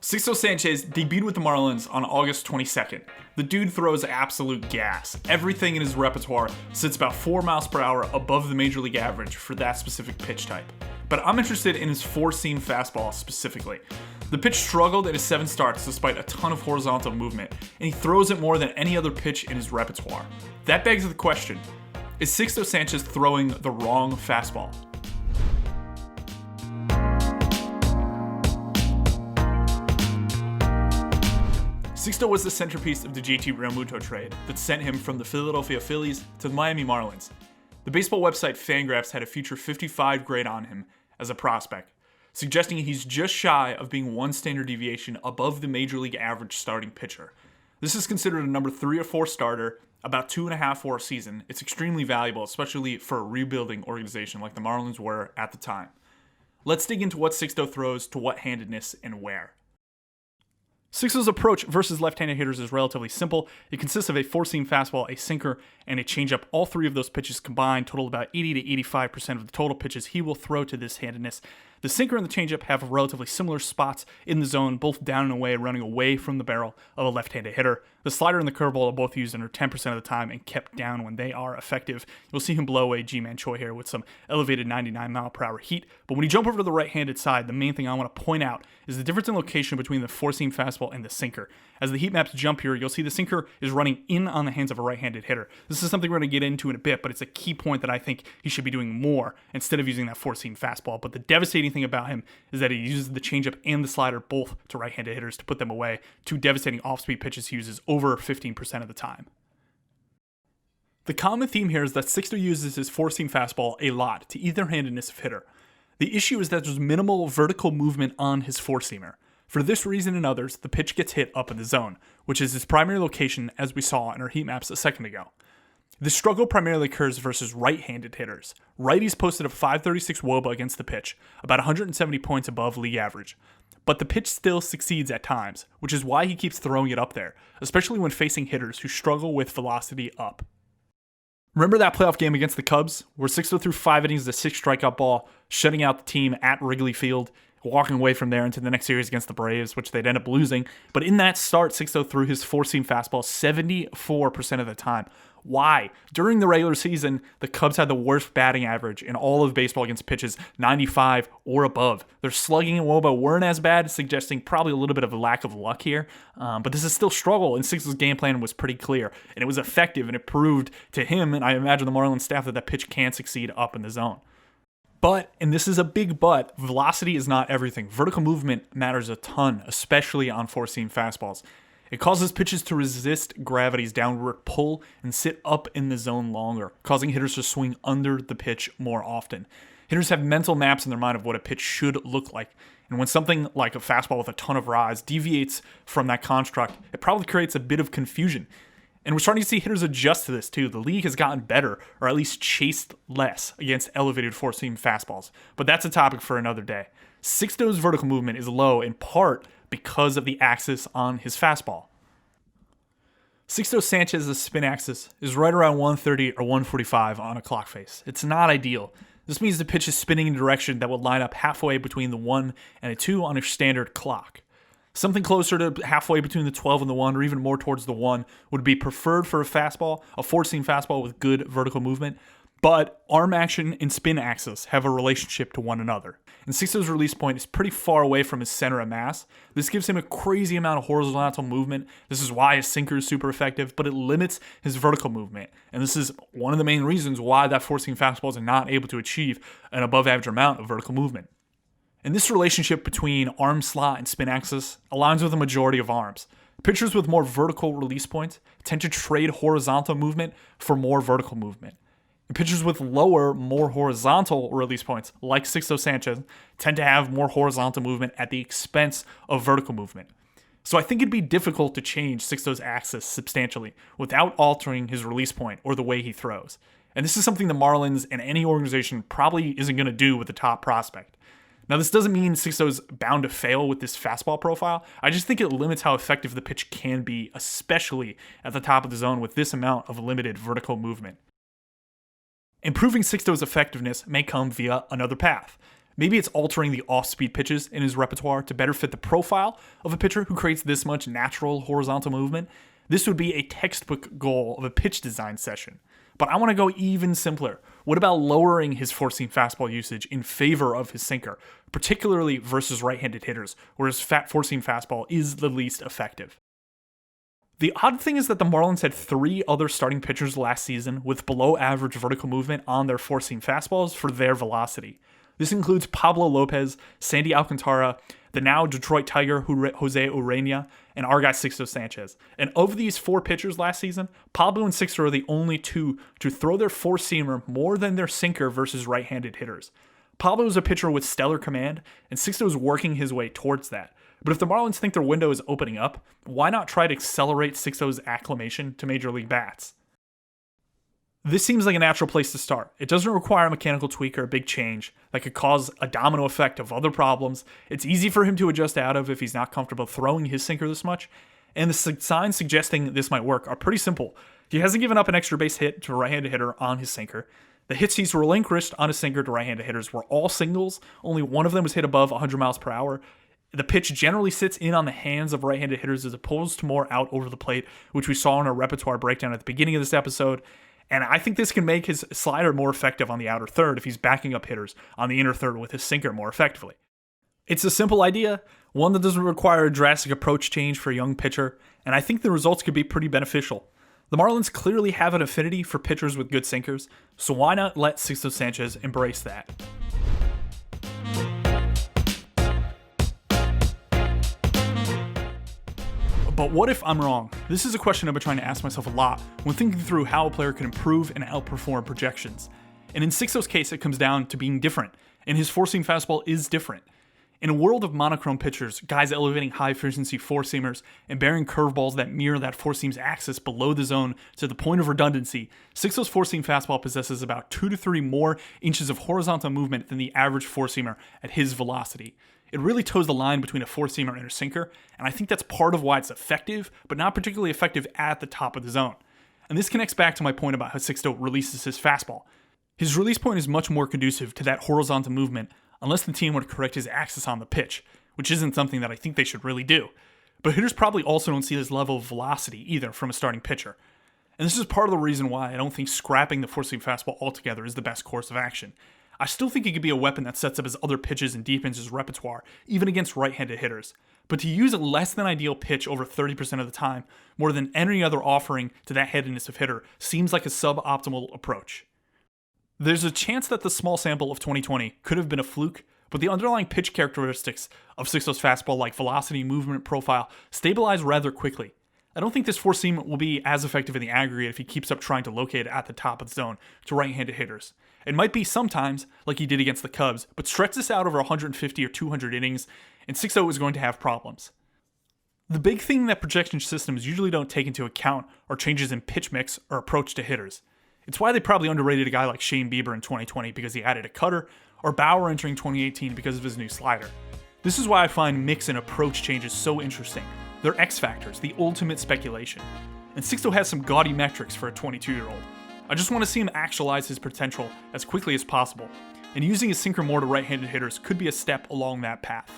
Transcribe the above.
Sixto Sánchez debuted with the Marlins on August 22nd. The dude throws absolute gas. Everything in his repertoire sits about 4 miles per hour above the major league average for that specific pitch type. But I'm interested in his four-seam fastball specifically. The pitch struggled in his 7 starts despite a ton of horizontal movement, and he throws it more than any other pitch in his repertoire. That begs the question, is Sixto Sánchez throwing the wrong fastball? Sixto was the centerpiece of the JT Realmuto trade that sent him from the Philadelphia Phillies to the Miami Marlins. The baseball website Fangraphs had a future 55 grade on him as a prospect, suggesting he's just shy of being 1 standard deviation above the major league average starting pitcher. This is considered a number 3 or 4 starter, about 2.5 for a season. It's extremely valuable, especially for a rebuilding organization like the Marlins were at the time. Let's dig into what Sixto throws to what handedness and where. Sixto's approach versus left-handed hitters is relatively simple. It consists of a four-seam fastball, a sinker, and a changeup. All 3 of those pitches combined total about 80 to 85% of the total pitches he will throw to this handedness. The sinker and the changeup have relatively similar spots in the zone, both down and away, running away from the barrel of a left-handed hitter. The slider and the curveball are both used under 10% of the time and kept down when they are effective. You'll see him blow away G-Man Choi here with some elevated 99 mile per hour heat. But when you jump over to the right-handed side, the main thing I want to point out is the difference in location between the four-seam fastball and the sinker. As the heat maps jump here, you'll see the sinker is running in on the hands of a right-handed hitter. This is something we're going to get into in a bit, but it's a key point that I think he should be doing more instead of using that four-seam fastball. But the devastating thing about him is that he uses the changeup and the slider both to right-handed hitters to put them away. 2 devastating off-speed pitches he uses over 15% of the time. The common theme here is that Sixto uses his four-seam fastball a lot to either-handedness of hitter. The issue is that there's minimal vertical movement on his four-seamer. For this reason and others, the pitch gets hit up in the zone, which is his primary location as we saw in our heat maps a second ago. This struggle primarily occurs versus right-handed hitters. Righties posted a 536 WOBA against the pitch, about 170 points above league average. But the pitch still succeeds at times, which is why he keeps throwing it up there, especially when facing hitters who struggle with velocity up. Remember that playoff game against the Cubs, where Sixto threw 5 innings of a 6 strikeout ball, shutting out the team at Wrigley Field, walking away from there into the next series against the Braves, which they'd end up losing. But in that start, Sixto threw his four-seam fastball 74% of the time. Why? During the regular season, the Cubs had the worst batting average in all of baseball against pitches, 95 or above. Their slugging and WOBA weren't as bad, suggesting probably a little bit of a lack of luck here. But this is still struggle, and Sixto's game plan was pretty clear, and it was effective, and it proved to him, and I imagine the Marlins staff, that pitch can succeed up in the zone. But, and this is a big but, velocity is not everything. Vertical movement matters a ton, especially on four-seam fastballs. It causes pitches to resist gravity's downward pull and sit up in the zone longer, causing hitters to swing under the pitch more often. Hitters have mental maps in their mind of what a pitch should look like, and when something like a fastball with a ton of rise deviates from that construct, it probably creates a bit of confusion. And we're starting to see hitters adjust to this too. The league has gotten better, or at least chased less, against elevated four-seam fastballs. But that's a topic for another day. Sixto's vertical movement is low in part because of the axis on his fastball. Sixto Sanchez's spin axis is right around 130 or 145 on a clock face. It's not ideal. This means the pitch is spinning in a direction that would line up halfway between the 1 and a 2 on a standard clock. Something closer to halfway between the 12 and the 1, or even more towards the 1, would be preferred for a fastball, a four-seam fastball with good vertical movement. But arm action and spin axis have a relationship to one another. And Sixto's release point is pretty far away from his center of mass. This gives him a crazy amount of horizontal movement. This is why his sinker is super effective, but it limits his vertical movement. And this is one of the main reasons why that four-seam fastball is not able to achieve an above-average amount of vertical movement. And this relationship between arm slot and spin axis aligns with the majority of arms. Pitchers with more vertical release points tend to trade horizontal movement for more vertical movement. And pitchers with lower, more horizontal release points, like Sixto Sánchez, tend to have more horizontal movement at the expense of vertical movement. So I think it'd be difficult to change Sixto's axis substantially without altering his release point or the way he throws. And this is something the Marlins and any organization probably isn't going to do with the top prospect. Now, this doesn't mean Sixto's bound to fail with this fastball profile. I just think it limits how effective the pitch can be, especially at the top of the zone with this amount of limited vertical movement. Improving Sixto's effectiveness may come via another path. Maybe it's altering the off-speed pitches in his repertoire to better fit the profile of a pitcher who creates this much natural horizontal movement. This would be a textbook goal of a pitch design session. But I want to go even simpler. What about lowering his four-seam fastball usage in favor of his sinker, particularly versus right-handed hitters, where his four-seam fastball is the least effective? The odd thing is that the Marlins had 3 other starting pitchers last season with below-average vertical movement on their four-seam fastballs for their velocity. This includes Pablo Lopez, Sandy Alcantara, the now Detroit Tiger Jose Urena, and our guy Sixto Sánchez. And of these 4 pitchers last season, Pablo and Sixto are the only 2 to throw their four-seamer more than their sinker versus right-handed hitters. Pablo is a pitcher with stellar command, and Sixto is working his way towards that. But if the Marlins think their window is opening up, why not try to accelerate Sixto's acclimation to Major League bats? This seems like a natural place to start. It doesn't require a mechanical tweak or a big change that could cause a domino effect of other problems. It's easy for him to adjust out of if he's not comfortable throwing his sinker this much. And the signs suggesting this might work are pretty simple. He hasn't given up an extra base hit to a right-handed hitter on his sinker. The hits he's relinquished on his sinker to right-handed hitters were all singles. Only one of them was hit above 100 miles per hour. The pitch generally sits in on the hands of right-handed hitters as opposed to more out over the plate, which we saw in our repertoire breakdown at the beginning of this episode. And I think this can make his slider more effective on the outer third if he's backing up hitters on the inner third with his sinker more effectively. It's a simple idea, one that doesn't require a drastic approach change for a young pitcher, and I think the results could be pretty beneficial. The Marlins clearly have an affinity for pitchers with good sinkers, so why not let Sixto Sánchez embrace that? But what if I'm wrong? This is a question I've been trying to ask myself a lot when thinking through how a player can improve and outperform projections. And in Sixto's case, it comes down to being different, and his four-seam fastball is different. In a world of monochrome pitchers, guys elevating high-efficiency four-seamers and bearing curveballs that mirror that four-seam's axis below the zone to the point of redundancy, Sixto's four-seam fastball possesses about 2 to 3 more inches of horizontal movement than the average four-seamer at his velocity. It really toes the line between a four-seamer and a sinker, and I think that's part of why it's effective, but not particularly effective at the top of the zone. And this connects back to my point about how Sixto releases his fastball. His release point is much more conducive to that horizontal movement unless the team would correct his axis on the pitch, which isn't something that I think they should really do. But hitters probably also don't see this level of velocity either from a starting pitcher. And this is part of the reason why I don't think scrapping the four-seam fastball altogether is the best course of action. I still think it could be a weapon that sets up his other pitches and deepens his repertoire, even against right-handed hitters. But to use a less than ideal pitch over 30% of the time, more than any other offering to that headiness of hitter, seems like a suboptimal approach. There's a chance that the small sample of 2020 could have been a fluke, but the underlying pitch characteristics of Sixto's fastball, like velocity, movement, profile, stabilize rather quickly. I don't think this four-seam will be as effective in the aggregate if he keeps up trying to locate it at the top of the zone to right-handed hitters. It might be sometimes, like he did against the Cubs, but stretch this out over 150 or 200 innings, and Sixto is going to have problems. The big thing that projection systems usually don't take into account are changes in pitch mix or approach to hitters. It's why they probably underrated a guy like Shane Bieber in 2020 because he added a cutter, or Bauer entering 2018 because of his new slider. This is why I find mix and approach changes so interesting. They're X factors, the ultimate speculation. And Sixto has some gaudy metrics for a 22-year-old. I just want to see him actualize his potential as quickly as possible, and using his sinker more to right-handed hitters could be a step along that path.